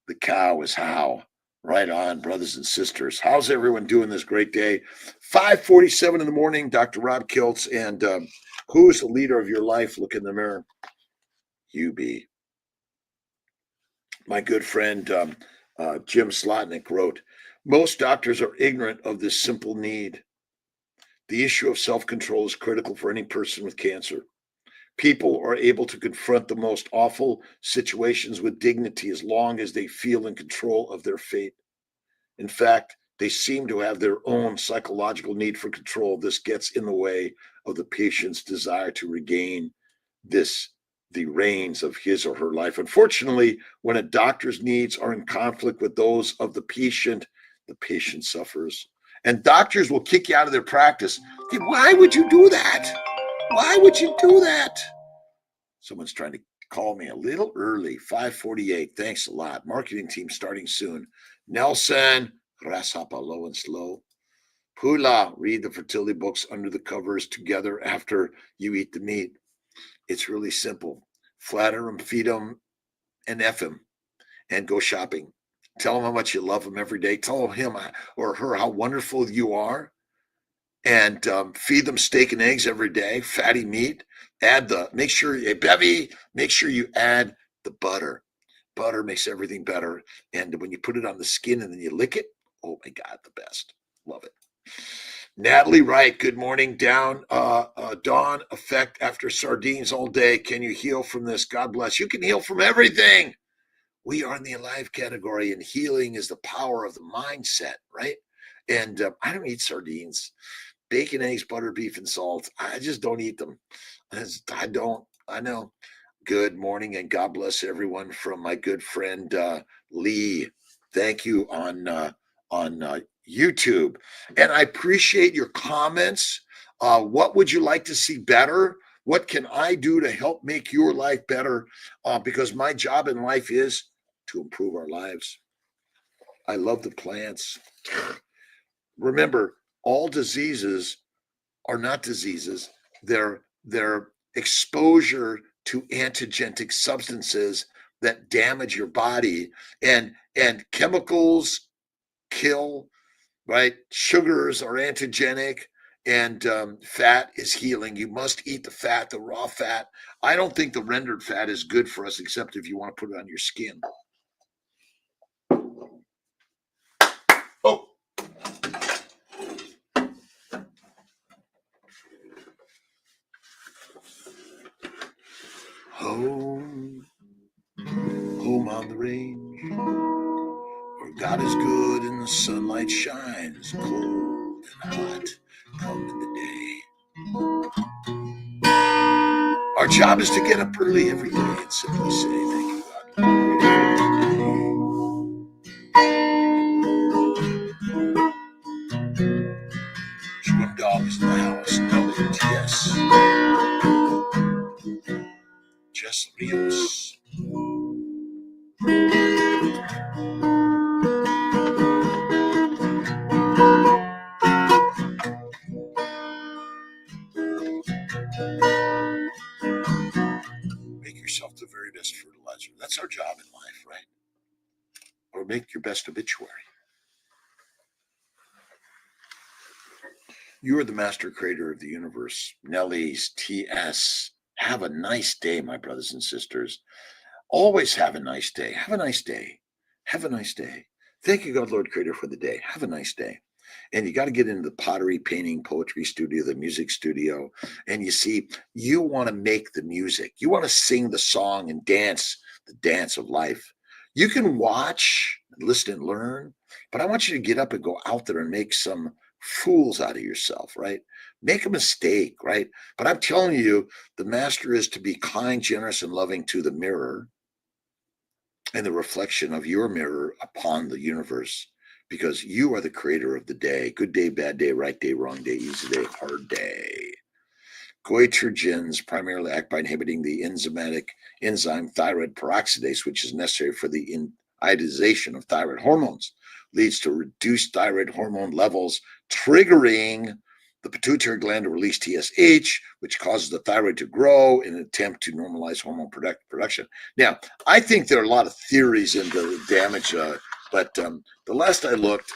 The cow is how. Right on, brothers and sisters. How's everyone doing this great day? 5:47 in the morning, Dr. Rob Kiltz. And who's the leader of your life? Look in the mirror. You be. My good friend Jim Slotnick wrote, most doctors are ignorant of this simple need. The issue of self-control is critical for any person with cancer. People are able to confront the most awful situations with dignity as long as they feel in control of their fate. In fact, they seem to have their own psychological need for control. This gets in the way of the patient's desire to regain the reins of his or her life. Unfortunately, when a doctor's needs are in conflict with those of the patient suffers. And doctors will kick you out of their practice. Why would you do that? Why would you do that? Someone's trying to call me a little early. 5:48. Thanks a lot. Marketing team starting soon. Nelson, grasshopper low and slow. Pula, read the fertility books under the covers together after you eat the meat. It's really simple. Flatter them, feed them, and F him, and go shopping. Tell them how much you love them every day. Tell him or her how wonderful you are. And feed them steak and eggs every day, fatty meat. Make sure you add the butter. Butter makes everything better. And when you put it on the skin and then you lick it, oh my God, the best. Love it. Natalie Wright, good morning. Dawn effect after sardines all day. Can you heal from this? God bless. You can heal from everything. We are in the alive category, and healing is the power of the mindset, right? And I don't eat sardines. Bacon, eggs, butter, beef, and salt. I just don't eat them. I know. Good morning, and God bless everyone from my good friend Lee. Thank you on YouTube. And I appreciate your comments. What would you like to see better? What can I do to help make your life better? Because my job in life is to improve our lives. I love the plants. Remember, all diseases are not diseases. They're exposure to antigenic substances that damage your body, and chemicals kill, right? Sugars are antigenic, and fat is healing. You must eat the fat, the raw fat. I don't think the rendered fat is good for us, except if you want to put it on your skin. Oh, Home, home on the range, where God is good and the sunlight shines, cold and hot come in the day. Our job is to get up early every day and simply say, thank you, God. Swim dog is in the house. WTS. Jess Rios. Make yourself the very best fertilizer. That's our job in life, right? Or make your best obituary. You are the master creator of the universe. Nellie's TS. Have a nice day, my brothers and sisters. Always have a nice day. Have a nice day. Have a nice day. Thank you, God, Lord, Creator, for the day. Have a nice day. And you got to get into the pottery, painting, poetry studio, the music studio. And you see, you want to make the music. You want to sing the song and dance the dance of life. You can watch, listen, and learn, but I want you to get up and go out there and make some fools out of yourself, right? Make a mistake, right? But I'm telling you, the master is to be kind, generous, and loving to the mirror and the reflection of your mirror upon the universe, because you are the creator of the day. Good day, bad day, right day, wrong day, easy day, hard day. Goitrogens primarily act by inhibiting the enzyme thyroid peroxidase, which is necessary for the iodization of thyroid hormones, leads to reduced thyroid hormone levels, triggering the pituitary gland to release TSH, which causes the thyroid to grow in an attempt to normalize hormone production. Now, I think there are a lot of theories into the damage, but the last I looked,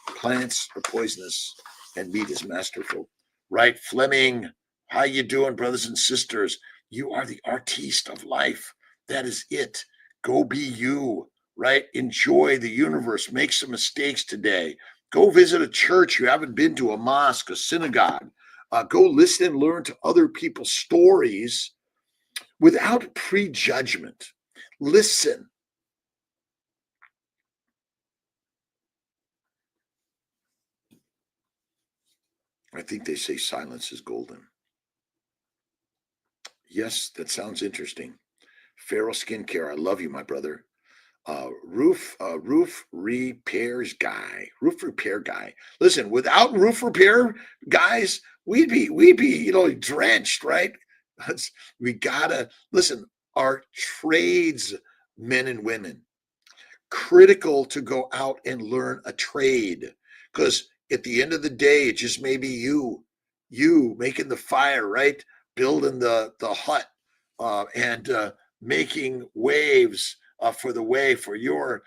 plants are poisonous and meat is masterful. Right, Fleming? How you doing, brothers and sisters? You are the artiste of life. That is it. Go be you, right? Enjoy the universe. Make some mistakes today. Go visit a church you haven't been to, a mosque, a synagogue. Go listen and learn to other people's stories without prejudgment. Listen. I think they say silence is golden. Yes, that sounds interesting. Feral Skincare, I love you, my brother. Roof repair guy. Listen, without roof repair guys, we'd be drenched, right? We gotta listen. Our trades, men and women, critical to go out and learn a trade, because at the end of the day, it just may be you making the fire, right? Building the hut, and making waves for the way for your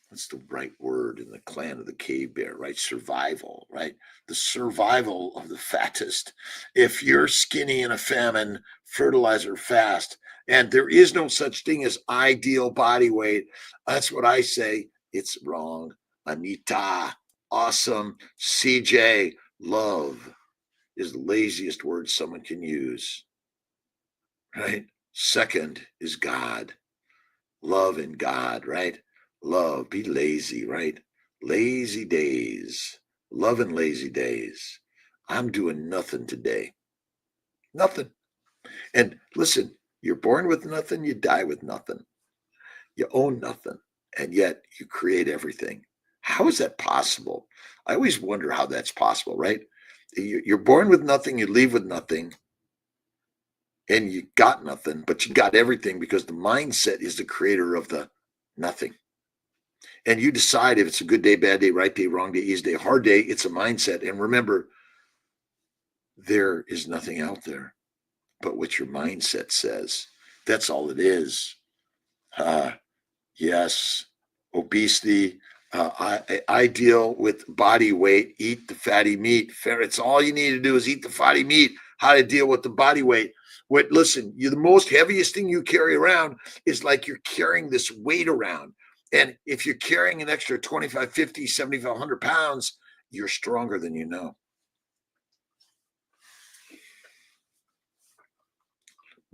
what's the right word in the clan of the cave bear, right? Survival, right? The survival of the fattest. If you're skinny in a famine, fertilizer fast. And there is no such thing as ideal body weight. That's what I say. It's wrong. Anita, awesome. CJ, love is the laziest word someone can use, right? Second is God. Love and God, right? Love, be lazy, right? Lazy days, love and lazy days. I'm doing nothing today. Nothing. And listen, you're born with nothing, you die with nothing. You own nothing, and yet you create everything. How is that possible? I always wonder how that's possible, right? You're born with nothing, you leave with nothing, and you got nothing, but you got everything because the mindset is the creator of the nothing. And you decide if it's a good day, bad day, right day, wrong day, easy day, hard day. It's a mindset. And remember, there is nothing out there but what your mindset says. That's all it is. Yes, obesity. I deal with body weight. Eat the fatty meat. It's all you need to do is eat the fatty meat. How to deal with the body weight. Listen, the most heaviest thing you carry around is like you're carrying this weight around. And if you're carrying an extra 25, 50, 7,500 pounds, you're stronger than you know.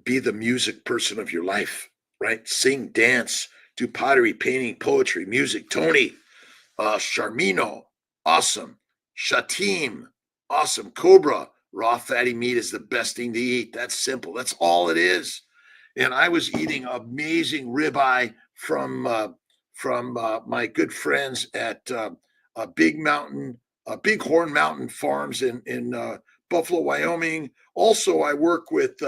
be the music person of your life, right? Sing, dance, do pottery, painting, poetry, music. Tony, Charmino, awesome. Shatim, awesome. Cobra, raw fatty meat is the best thing to eat. That's simple. That's all it is. And I was eating amazing ribeye from my good friends at Bighorn Mountain Farms in Buffalo, Wyoming. Also, I work with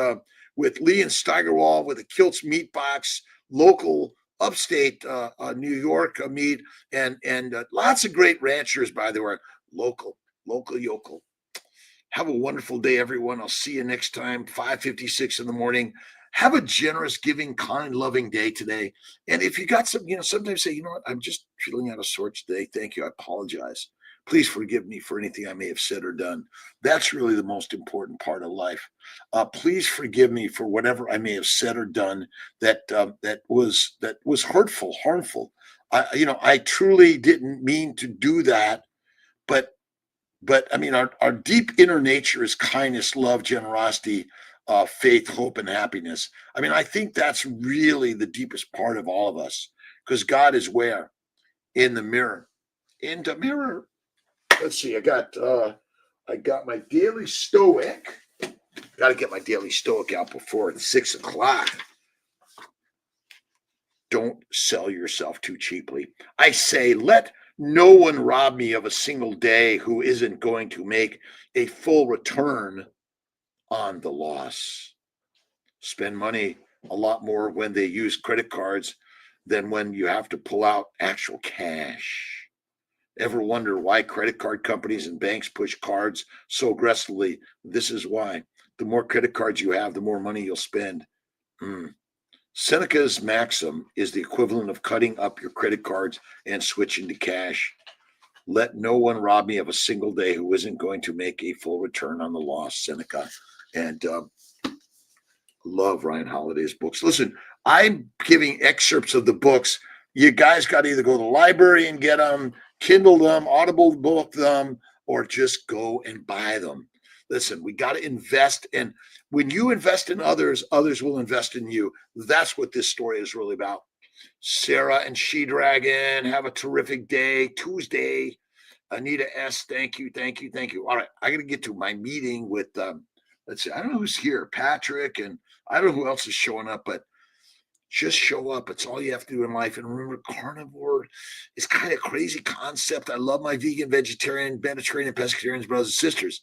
Lee and Steigerwald with the Kiltz Meat Box, local upstate New York meat, and lots of great ranchers, by the way, local yokel. Have a wonderful day, everyone. I'll see you next time, 5:56 in the morning. Have a generous, giving, kind, loving day today. And if you got some, sometimes say, you know what, I'm just feeling out of sorts today. Thank you. I apologize. Please forgive me for anything I may have said or done. That's really the most important part of life. Please forgive me for whatever I may have said or done that was hurtful, harmful. I truly didn't mean to do that, but I mean, our deep inner nature is kindness, love, generosity, faith, hope, and happiness. I mean, I think that's really the deepest part of all of us, because God is where? In the mirror. In the mirror. Let's see. I got my daily stoic. Got to get my daily stoic out before 6 o'clock. Don't sell yourself too cheaply. I say, let no one rob me of a single day who isn't going to make a full return on the loss. Spend money a lot more when they use credit cards than when you have to pull out actual cash. Ever wonder why credit card companies and banks push cards so aggressively? This is why. The more credit cards you have, the more money you'll spend. Seneca's maxim is the equivalent of cutting up your credit cards and switching to cash. Let no one rob me of a single day who isn't going to make a full return on the loss, Seneca. And love Ryan Holiday's books. Listen, I'm giving excerpts of the books. You guys got to either go to the library and get them, Kindle them, Audible book them, or just go and buy them. Listen, we got to invest. And when you invest in others, others will invest in you. That's what this story is really about. Sarah and She Dragon, have a terrific day. Tuesday. Anita S., thank you. All right, I got to get to my meeting with, let's see, I don't know who's here, Patrick, and I don't know who else is showing up, but just show up. It's all you have to do in life. And remember, carnivore is kind of a crazy concept. I love my vegan, vegetarian, Mediterranean, pescatarians, brothers and sisters.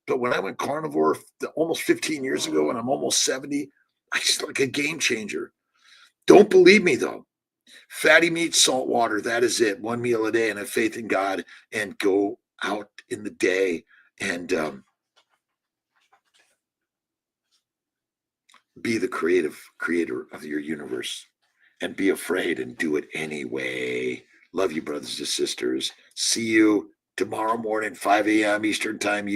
But when I went carnivore almost 15 years ago, and I'm almost 70, I just like a game changer. Don't believe me, though. Fatty meat, salt water, that is it. One meal a day, and have faith in God, and go out in the day and be the creator of your universe, and be afraid and do it anyway. Love you, brothers and sisters. See you tomorrow morning, 5 a.m. Eastern time,